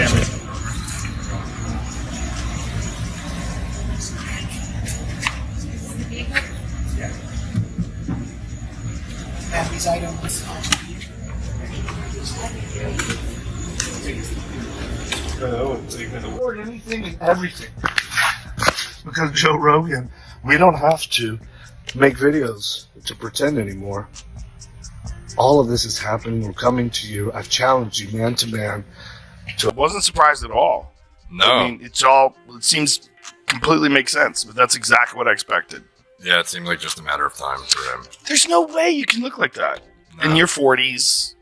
families. Yeah. And these items. Or anything and everything. Because Joe Rogan, we don't have to make videos to pretend anymore. All of this is happening. We're coming to you. I've challenged you man to man. I wasn't surprised at all. No. I mean, it seems completely makes sense, but that's exactly what I expected. Yeah, it seemed like just a matter of time for him. There's no way you can look like that. No. In your 40s.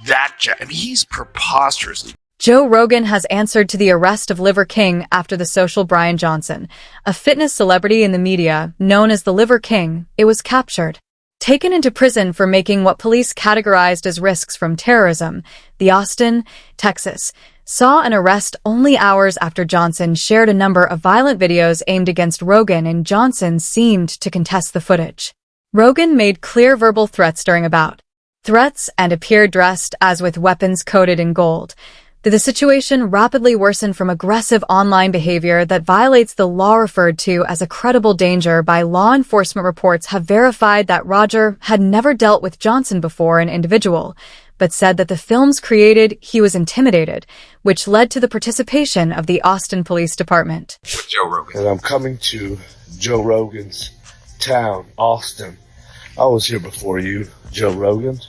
I mean, he's preposterously. Joe Rogan has answered to the arrest of Liver King after the social Brian Johnson, a fitness celebrity in the media known as the Liver King. It was captured. Taken into prison for making what police categorized as risks from terrorism, the Austin, Texas, saw an arrest only hours after Johnson shared a number of violent videos aimed against Rogan, and Johnson seemed to contest the footage. Rogan made clear verbal threats during a bout. Threats and appeared dressed as with weapons coated in gold. The situation rapidly worsened from aggressive online behavior that violates the law referred to as a credible danger by law enforcement. Reports have verified that Roger had never dealt with Johnson before, an individual, but said that the films created he was intimidated, which led to the participation of the Austin Police Department. With Joe Rogan. And I'm coming to Joe Rogan's town, Austin. I was here before you, Joe Rogan.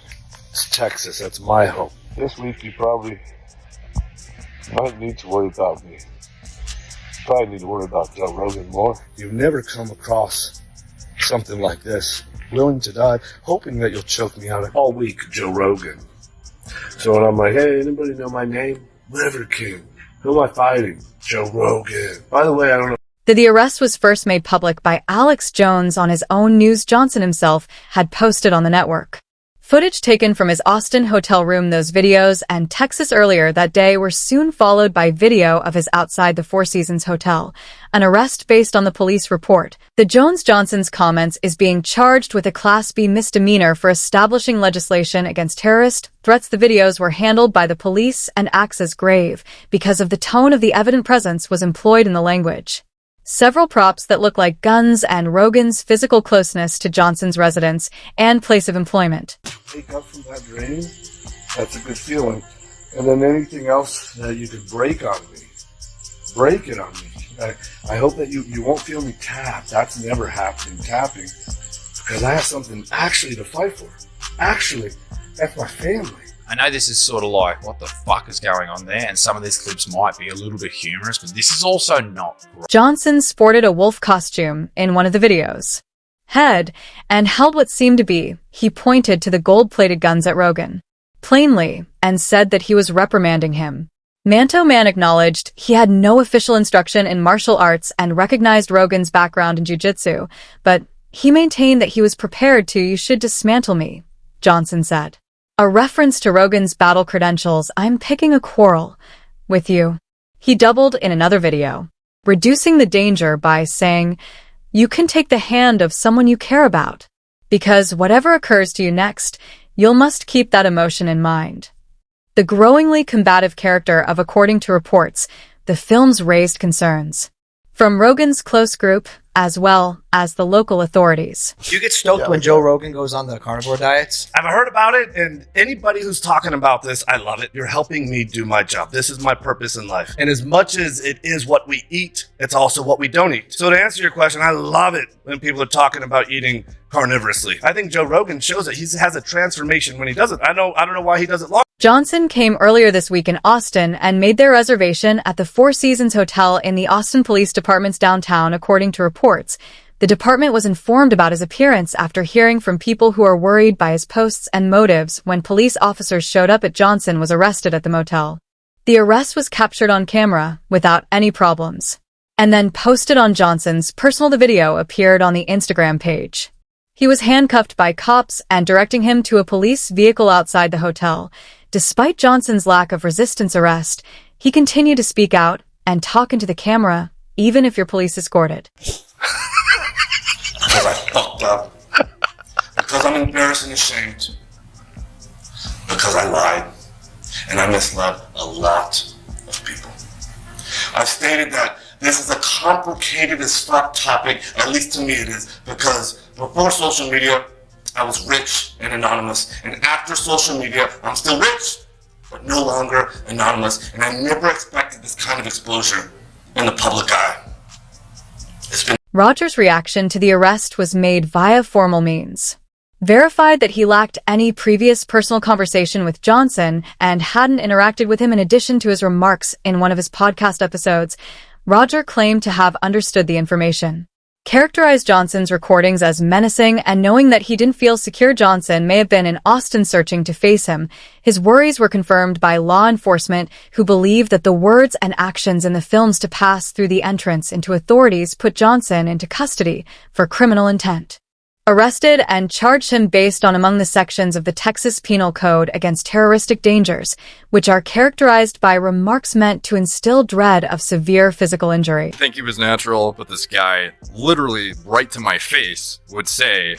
It's Texas. That's my home. This week you probably might need to worry about me. Probably need to worry about Joe Rogan more. You've never come across something like this. Willing to die, hoping that you'll choke me out all week, Joe Rogan. So when I'm like, hey, anybody know my name? Liver King. Who am I fighting? Joe Rogan. By the way, I don't know. The arrest was first made public by Alex Jones on his own news. Johnson himself had posted on the network. Footage taken from his Austin hotel room. Those videos and Texas earlier that day were soon followed by video of his outside the Four Seasons Hotel, an arrest based on the police report. The Jones-Johnson's comments is being charged with a Class B misdemeanor for establishing legislation against terrorist threats. The videos were handled by the police and acts as grave because of the tone of the evident presence was employed in the language. Several props that look like guns and Rogan's physical closeness to Johnson's residence and place of employment. Wake up from that dream, that's a good feeling. And then anything else that you could break on me, break it on me. I hope that you won't feel me tap. That's never happening, tapping. Because I have something actually to fight for. Actually, that's my family. I know this is sort of like, what the fuck is going on there? And some of these clips might be a little bit humorous, but this is also not great. Johnson sported a wolf costume in one of the videos. Head, and held what seemed to be, he pointed to the gold-plated guns at Rogan, plainly, and said that he was reprimanding him. Manto Man acknowledged he had no official instruction in martial arts and recognized Rogan's background in jiu-jitsu, but he maintained that he was prepared to. You should dismantle me, Johnson said. A reference to Rogan's battle credentials. I'm picking a quarrel with you. He doubled in another video, reducing the danger by saying, you can take the hand of someone you care about, because whatever occurs to you next, you'll must keep that emotion in mind. The growingly combative character of, according to reports, the films raised concerns from Rogan's close group, as well as the local authorities. Do you get stoked when Joe Rogan goes on the carnivore diets? I've heard about it, and anybody who's talking about this, I love it. You're helping me do my job. This is my purpose in life. And as much as it is what we eat, it's also what we don't eat. So to answer your question, I love it when people are talking about eating carnivorously. I think Joe Rogan shows it. He has a transformation when he does it. I don't know why he does it long. Johnson came earlier this week in Austin and made their reservation at the Four Seasons Hotel in the Austin Police Department's downtown, according to reports. The department was informed about his appearance after hearing from people who are worried by his posts and motives when police officers showed up at Johnson was arrested at the motel. The arrest was captured on camera without any problems and then posted on Johnson's personal. The video appeared on the Instagram page. He was handcuffed by cops and directing him to a police vehicle outside the hotel. Despite Johnson's lack of resistance arrest, he continued to speak out and talk into the camera, even if your police escorted. Because I fucked up. Because I'm embarrassed and ashamed. Because I lied. And I misled a lot of I've stated that this is a complicated as fuck topic, at least to me it is, because before social media, I was rich and anonymous, and after social media, I'm still rich, but no longer anonymous, and I never expected this kind of exposure in the public eye. Roger's reaction to the arrest was made via formal means. Verified that he lacked any previous personal conversation with Johnson and hadn't interacted with him in addition to his remarks in one of his podcast episodes, Roger claimed to have understood the information. Characterized Johnson's recordings as menacing, and knowing that he didn't feel secure Johnson may have been in Austin searching to face him, his worries were confirmed by law enforcement who believed that the words and actions in the films to pass through the entrance into authorities put Johnson into custody for criminal intent. Arrested and charged him based on among the sections of the Texas Penal Code against terroristic dangers, which are characterized by remarks meant to instill dread of severe physical injury. I think he was natural, but this guy literally right to my face would say,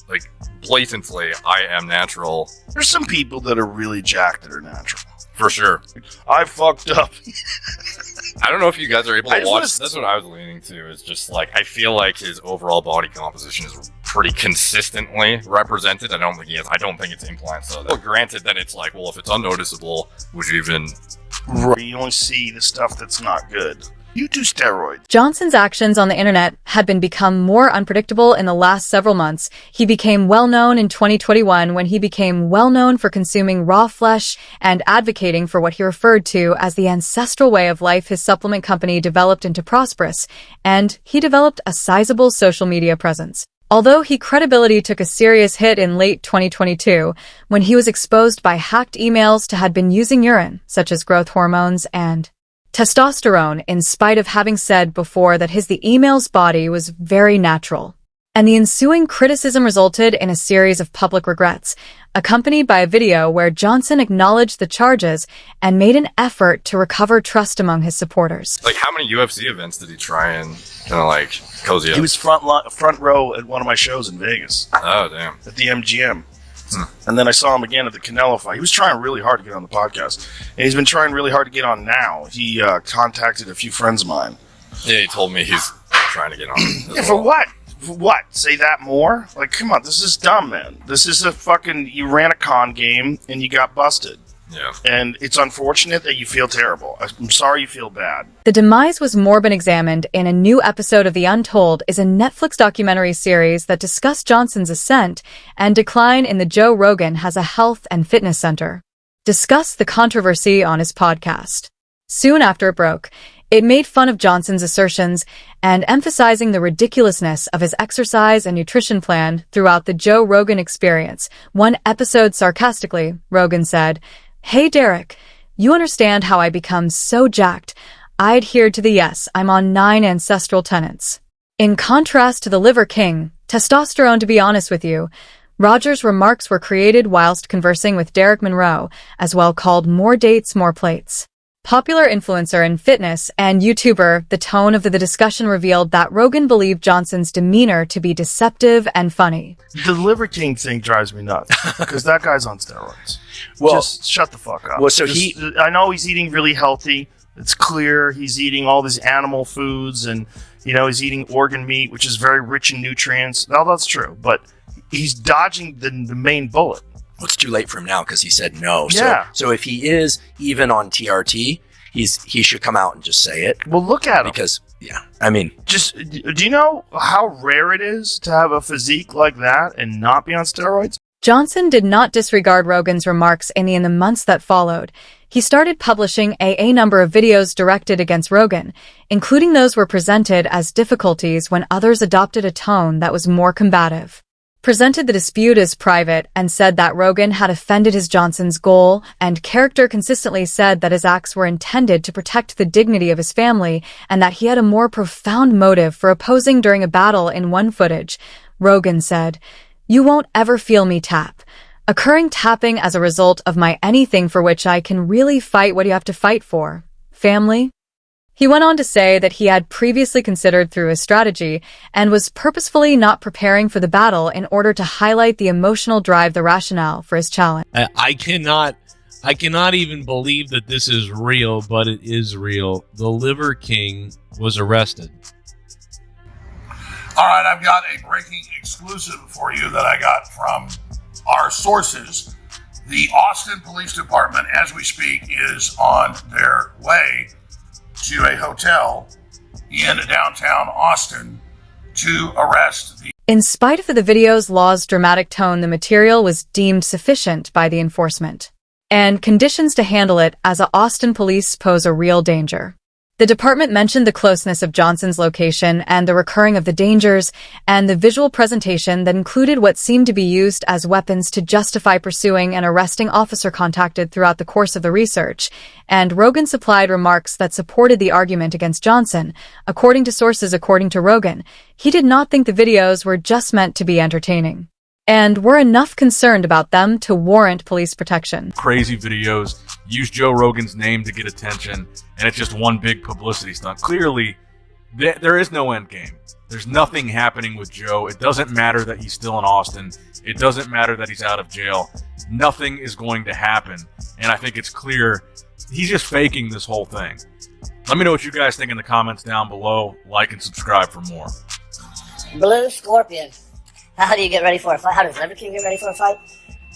like, blatantly, I am natural. There's some people that are really jacked that are natural. For sure. I fucked up. I don't know if you guys are able I to just watch. wanna That's what I was leaning to. Is just like I feel like his overall body composition is pretty consistently represented. I don't think he has. I don't think it's implants though. Well, granted, then it's like, well, if it's unnoticeable, would you even? Right. You only see the stuff that's not good. You do steroids. Johnson's actions on the internet had become more unpredictable in the last several months. He became well known in 2021 when he became well known for consuming raw flesh and advocating for what he referred to as the ancestral way of life his supplement company developed into prosperous, and he developed a sizable social media presence. Although his credibility took a serious hit in late 2022 when he was exposed by hacked emails to had been using urine, such as growth hormones and testosterone, in spite of having said before that the email's body was very natural. And the ensuing criticism resulted in a series of public regrets, accompanied by a video where Johnson acknowledged the charges and made an effort to recover trust among his supporters. Like, how many UFC events did he try and kind of like cozy up? He was front row at one of my shows in Vegas. Oh, damn. At the MGM. And then I saw him again at the Canelo fight. He was trying really hard to get on the podcast. And he's been trying really hard to get on now. He contacted a few friends of mine. Yeah, he told me he's trying to get on. Yeah, for what? For what? Say that more? Like, come on, this is dumb, man. This is a fucking, you ran a con game and you got busted. Yeah. And it's unfortunate that you feel terrible. I'm sorry you feel bad. The demise was more been examined in a new episode of The Untold, is a Netflix documentary series that discussed Johnson's ascent and decline in the Joe Rogan has a health and fitness center. Discussed the controversy on his podcast. Soon after it broke, it made fun of Johnson's assertions and emphasizing the ridiculousness of his exercise and nutrition plan throughout the Joe Rogan experience. One episode sarcastically, Rogan said, "Hey Derek, you understand how I become so jacked? I adhered to the yes, I'm on 9 ancestral tenets." In contrast to the Liver King, testosterone, to be honest with you, Roger's remarks were created whilst conversing with Derek Monroe, as well called More Dates, More Plates. Popular influencer in fitness and YouTuber, the tone of the discussion revealed that Rogan believed Johnson's demeanor to be deceptive and funny. The Liver King thing drives me nuts because that guy's on steroids. Well, just shut the fuck up. Well, so I know he's eating really healthy. It's clear he's eating all these animal foods and, you know, he's eating organ meat, which is very rich in nutrients. All that's true, but he's dodging the main bullet. Well, it's too late for him now because he said no. Yeah. So if he is even on TRT, he should come out and just say it. Well, look at him. Because, yeah, I mean, just do you know how rare it is to have a physique like that and not be on steroids? Johnson did not disregard Rogan's remarks in the months that followed. He started publishing a number of videos directed against Rogan, including those were presented as difficulties when others adopted a tone that was more combative. Presented the dispute as private and said that Rogan had offended Johnson's goal and character, consistently said that his acts were intended to protect the dignity of his family and that he had a more profound motive for opposing during a battle. In one footage, Rogan said, "You won't ever feel me tap. Occurring tapping as a result of my anything for which I can really fight what you have to fight for. Family?" He went on to say that he had previously considered through his strategy and was purposefully not preparing for the battle in order to highlight the emotional drive, the rationale for his challenge. I cannot I cannot even believe that this is real, but it is real. The Liver King was arrested. All right, I've got a breaking exclusive for you that I got from our sources. The Austin Police Department, as we speak, is on their way to a hotel in downtown Austin to arrest the... In spite of the video's law's dramatic tone, the material was deemed sufficient by the enforcement, and conditions to handle it as Austin police pose a real danger. The department mentioned the closeness of Johnson's location and the recurring of the dangers, and the visual presentation that included what seemed to be used as weapons to justify pursuing and arresting officer contacted throughout the course of the research, and Rogan supplied remarks that supported the argument against Johnson. According to sources, according to Rogan, he did not think the videos were just meant to be entertaining, and were enough concerned about them to warrant police protection. Crazy videos, use Joe Rogan's name to get attention, and it's just one big publicity stunt. Clearly, there is no end game. There's nothing happening with Joe. It doesn't matter that he's still in Austin. It doesn't matter that he's out of jail. Nothing is going to happen, and I think it's clear he's just faking this whole thing. Let me know what you guys think in the comments down below. Like and subscribe for more. Blue Scorpion. How do you get ready for a fight? How does Liver King get ready for a fight?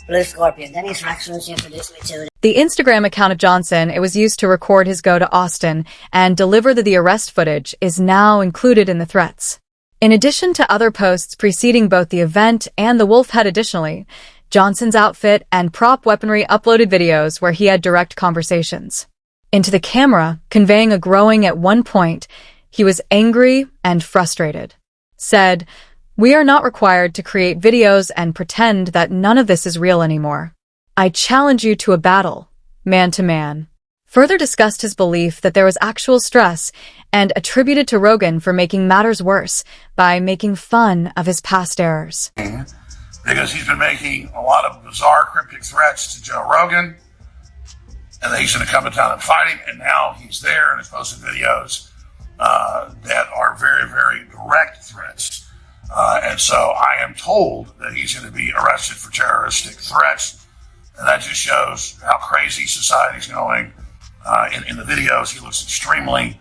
Blue Scorpion. Dennis Rexrose introduced me to it. The Instagram account of Johnson, it was used to record his go to Austin and deliver the arrest footage, is now included in the threats. In addition to other posts preceding both the event and the wolf head additionally, Johnson's outfit and prop weaponry uploaded videos where he had direct conversations into the camera, conveying a growing at one point, he was angry and frustrated. Said, "We are not required to create videos and pretend that none of this is real anymore. I challenge you to a battle, man to man." Further discussed his belief that there was actual stress and attributed to Rogan for making matters worse by making fun of his past errors. Because he's been making a lot of bizarre, cryptic threats to Joe Rogan, and that he's going to come to town and fight him, and now he's there and has posted videos that are very, very direct threats. And so I am told that he's going to be arrested for terroristic threats, and that just shows how crazy society's going. In the videos, he looks extremely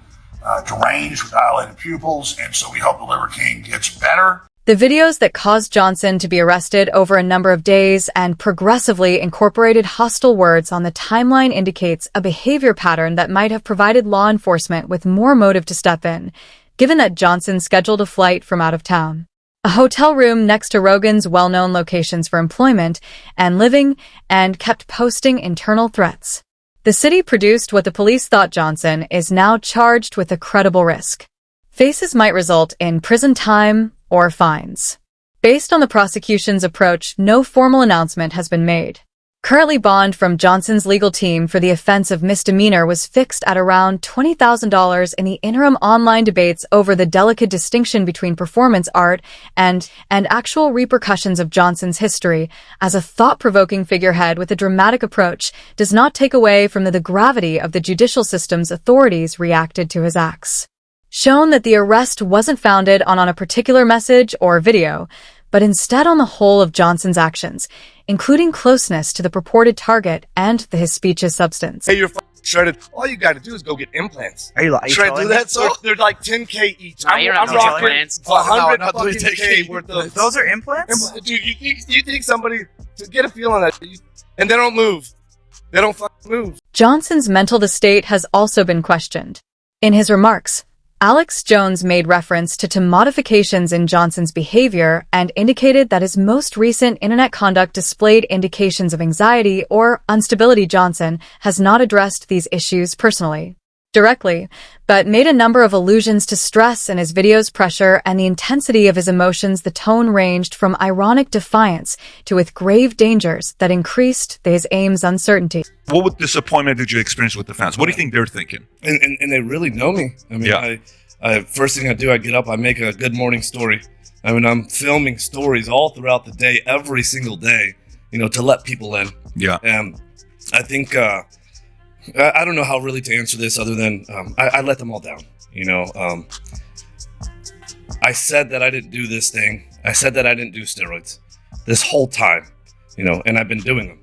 deranged with dilated pupils, and so we hope the Liver King gets better. The videos that caused Johnson to be arrested over a number of days and progressively incorporated hostile words on the timeline indicates a behavior pattern that might have provided law enforcement with more motive to step in, given that Johnson scheduled a flight from out of town, a hotel room next to Rogan's well-known locations for employment and living, and kept posting internal threats. The city produced what the police thought Johnson is now charged with a credible risk. Faces might result in prison time or fines. Based on the prosecution's approach, no formal announcement has been made. Currently, bond from Johnson's legal team for the offense of misdemeanor was fixed at around $20,000 in the interim online debates over the delicate distinction between performance art and actual repercussions of Johnson's history as a thought-provoking figurehead with a dramatic approach does not take away from the gravity of the judicial system's authorities reacted to his acts. Shown that the arrest wasn't founded on a particular message or video, but instead on the whole of Johnson's actions, including closeness to the purported target and his speech's substance. Hey, you're shredded. All you got to do is go get implants. Are you Should I do that? So they're like $10K each. No, you're not I'm doing rocking implants. $100K worth of. Those are implants? Dude, you think somebody to get a feel on that, and they don't move. They don't fucking move. Johnson's mental state has also been questioned. In his remarks, Alex Jones made reference to modifications in Johnson's behavior and indicated that his most recent internet conduct displayed indications of anxiety or instability. Johnson has not addressed these issues personally, directly, but made a number of allusions to stress in his video's pressure and the intensity of his emotions. The tone ranged from ironic defiance to with grave dangers that increased his aim's uncertainty. What disappointment did you experience with the fans? What do you think they're thinking? And they really know me. I mean, Yeah. I first thing I do, I get up, I make a good morning story. I mean, I'm filming stories all throughout the day, every single day, to let people in. Yeah. And I think, I don't know how really to answer this other than I let them all down. I said that I didn't do this thing. I said that I didn't do steroids this whole time, and I've been doing them.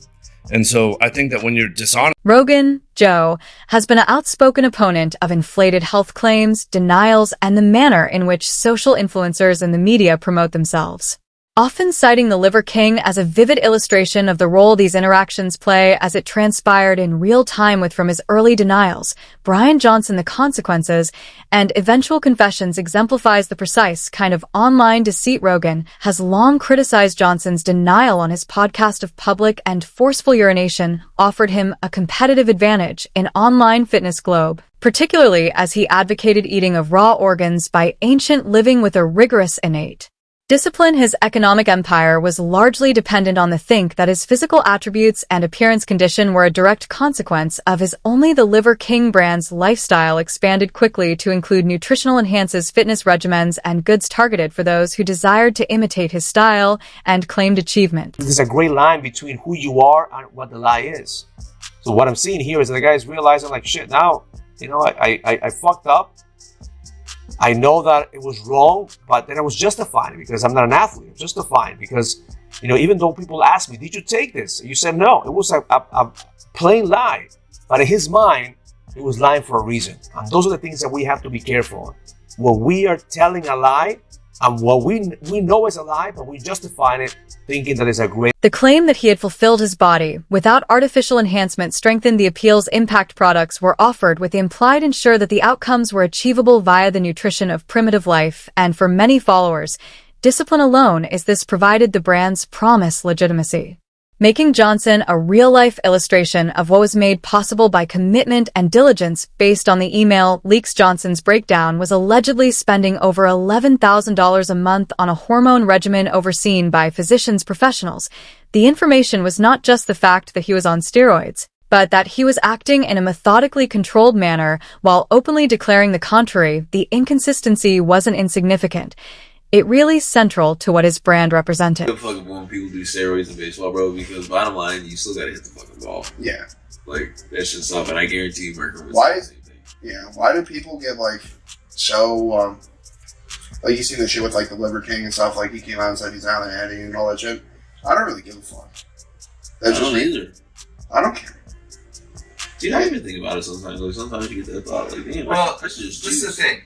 And so I think that when you're dishonest, Rogan, Joe, has been an outspoken opponent of inflated health claims, denials, and the manner in which social influencers and the media promote themselves. Often citing the Liver King as a vivid illustration of the role these interactions play as it transpired in real time with from his early denials, Brian Johnson, The Consequences, and eventual confessions exemplifies the precise kind of online deceit. Rogan has long criticized Johnson's denial on his podcast of public and forceful urination offered him a competitive advantage in online fitness globe, particularly as he advocated eating of raw organs by ancient living with a rigorous innate discipline. His economic empire was largely dependent on the think that his physical attributes and appearance condition were a direct consequence of his Only the Liver King brand's lifestyle expanded quickly to include nutritional enhances, fitness regimens, and goods targeted for those who desired to imitate his style and claimed achievement. There's a great line between who you are and what the lie is. So what I'm seeing here is the guy's realizing like, shit, now, I fucked up. I know that it was wrong, but then I was justifying it because I'm not an athlete. I'm justifying because, even though people ask me, did you take this? You said no. It was a plain lie. But in his mind, it was lying for a reason. And those are the things that we have to be careful on. When we are telling a lie, and what we know is a lie, but we justify it thinking that it's a great... The claim that he had fulfilled his body without artificial enhancement strengthened the appeal's impact products were offered with the implied ensure that the outcomes were achievable via the nutrition of primitive life, and for many followers, discipline alone is this provided the brand's promise legitimacy, making Johnson a real-life illustration of what was made possible by commitment and diligence. Based on the email leaks, Johnson's breakdown was allegedly spending over $11,000 a month on a hormone regimen overseen by physicians professionals. The information was not just the fact that he was on steroids, but that he was acting in a methodically controlled manner while openly declaring the contrary. The inconsistency wasn't insignificant. It really central to what his brand represented. I don't fucking when people do steroids in baseball, bro, because bottom line, you still gotta hit the fucking ball. Yeah. Like, that's just something. I guarantee you Merker was Why? the same thing. Yeah. Why do people get, so, you see the shit with, the Liver King and stuff, he came out and said he's out of Eddie and all that shit. I don't really give a fuck. I don't either. I don't care. Dude, I even think about it sometimes. Sometimes you get that thought, damn, Well, that's just this is the juice. thing.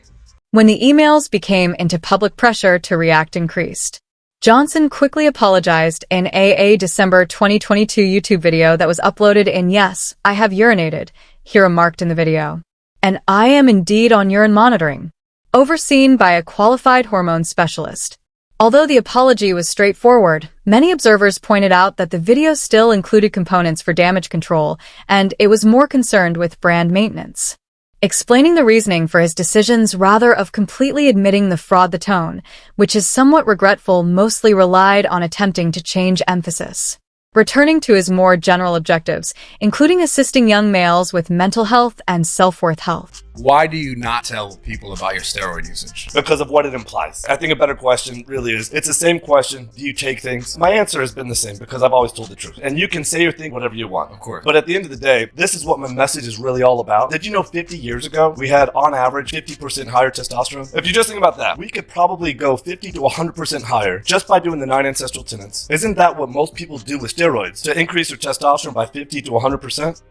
When the emails became into public, pressure to react increased. Johnson quickly apologized in a December 2022 YouTube video that was uploaded in Yes, I have urinated, he remarked in the video. And I am indeed on urine monitoring, overseen by a qualified hormone specialist. Although the apology was straightforward, many observers pointed out that the video still included components for damage control, and it was more concerned with brand maintenance. Explaining the reasoning for his decisions rather of completely admitting the fraud, the tone, which is somewhat regretful, mostly relied on attempting to change emphasis. Returning to his more general objectives, including assisting young males with mental health and self-worth health. Why do you not tell people about your steroid usage? Because of what it implies. I think a better question really is, it's the same question, do you take things? My answer has been the same because I've always told the truth. And you can say or think whatever you want. Of course. But at the end of the day, this is what my message is really all about. Did you know 50 years ago, we had on average 50% higher testosterone? If you just think about that, we could probably go 50 to 100% higher just by doing the 9 ancestral tenets. Isn't that what most people do with steroids? To increase their testosterone by 50 to 100%?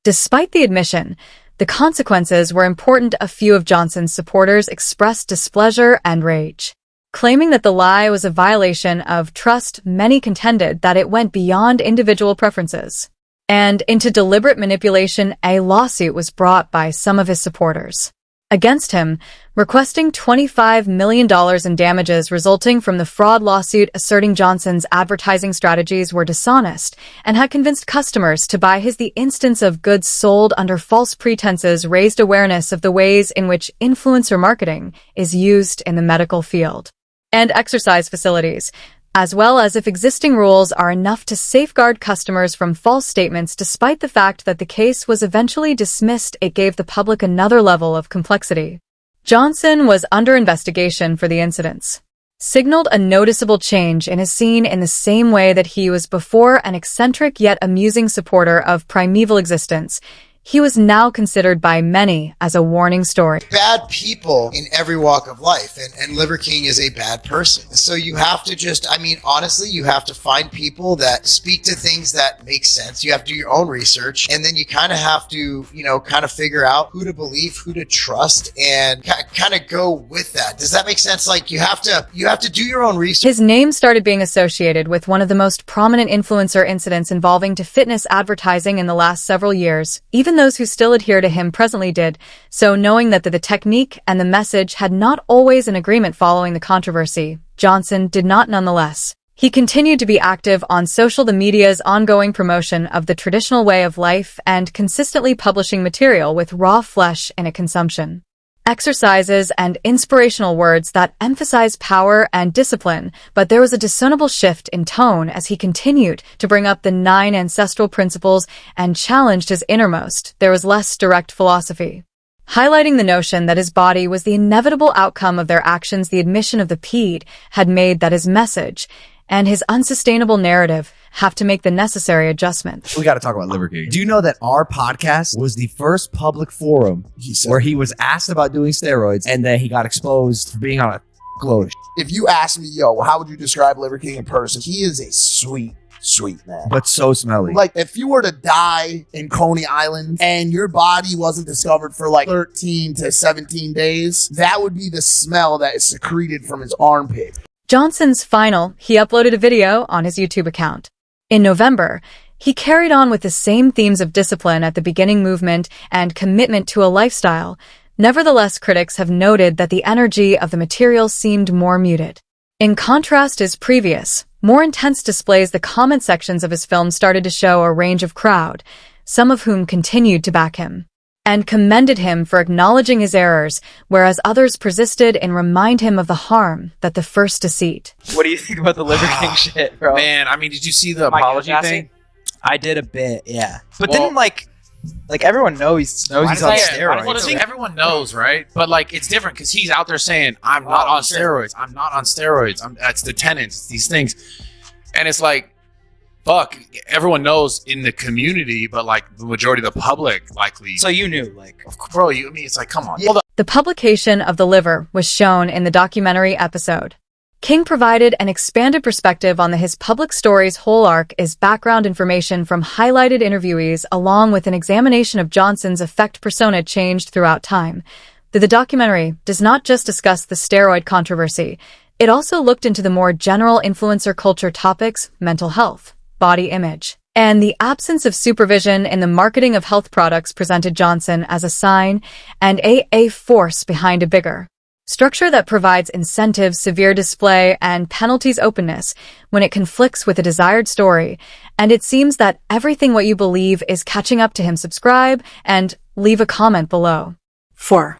Despite the admission, the consequences were important. A few of Johnson's supporters expressed displeasure and rage. Claiming that the lie was a violation of trust, many contended that it went beyond individual preferences and into deliberate manipulation. A lawsuit was brought by some of his supporters against him, requesting $25 million in damages resulting from the fraud lawsuit, asserting Johnson's advertising strategies were dishonest and had convinced customers to buy the instance of goods sold under false pretenses, raised awareness of the ways in which influencer marketing is used in the medical field and exercise facilities, as well as if existing rules are enough to safeguard customers from false statements. Despite the fact that the case was eventually dismissed, it gave the public another level of complexity. Johnson was under investigation for the incidents, signaled a noticeable change in his scene in the same way that he was before, an eccentric yet amusing supporter of primeval existence. he was now considered by many as a warning story. Bad people in every walk of life, and Liver King is a bad person. So you have to just, I mean, honestly, you have to find people that speak to things that make sense. You have to do your own research, and then you kind of have to, you know, kind of figure out who to believe, who to trust, and kind of go with that. Does that make sense? Like you have to do your own research. His name started being associated with one of the most prominent influencer incidents involving to fitness advertising in the last several years. Even those who still adhere to him presently did, so knowing that the technique and the message had not always an agreement following the controversy, Johnson did not nonetheless. He continued to be active on social media's ongoing promotion of the traditional way of life and consistently publishing material with raw flesh in a consumption. Exercises and inspirational words that emphasize power and discipline, but there was a discernible shift in tone as he continued to bring up the 9 ancestral principles and challenged his innermost. There was less direct philosophy. Highlighting the notion that his body was the inevitable outcome of their actions, the admission of the feud had made that his message and his unsustainable narrative have to make the necessary adjustments. We got to talk about Liver King. Do you know that our podcast was the first public forum where he was asked about doing steroids and then he got exposed for being on a load of shit. If you ask me, yo, how would you describe Liver King in person? He is a sweet man. But so smelly. Like, if you were to die in Coney Island and your body wasn't discovered for like 13 to 17 days, that would be the smell that is secreted from his armpit. Johnson's final, he uploaded a video on his YouTube account. In November, he carried on with the same themes of discipline at the beginning movement and commitment to a lifestyle. Nevertheless, critics have noted that the energy of the material seemed more muted. In contrast to his previous, more intense displays, the comment sections of his film started to show a range of crowd, some of whom continued to back him and commended him for acknowledging his errors, whereas others persisted and remind him of the harm that the first deceit. What do you think about the Liver King shit, bro? Man, I mean, did you see the apology thing? I did a bit, yeah. But didn't like everyone knows he's on steroids. Everyone knows, right? But like, it's different because he's out there saying, "I'm not on steroids. I'm not on steroids. That's the tenets. It's these things," and it's like, fuck. Everyone knows in the community, but like the majority of the public likely. So you knew, like, bro. I mean, it's like, come on. The publication of The Liver was shown in the documentary episode. King provided an expanded perspective on his public story's whole arc as background information from highlighted interviewees along with an examination of Johnson's effect persona changed throughout time. The documentary does not just discuss the steroid controversy, it also looked into the more general influencer culture topics, mental health, body image, and the absence of supervision in the marketing of health products presented Johnson as a sign and a force behind a bigger structure that provides incentives, severe display, and penalties openness when it conflicts with a desired story. And it seems that everything what you believe is catching up to him. Subscribe and leave a comment below. 4.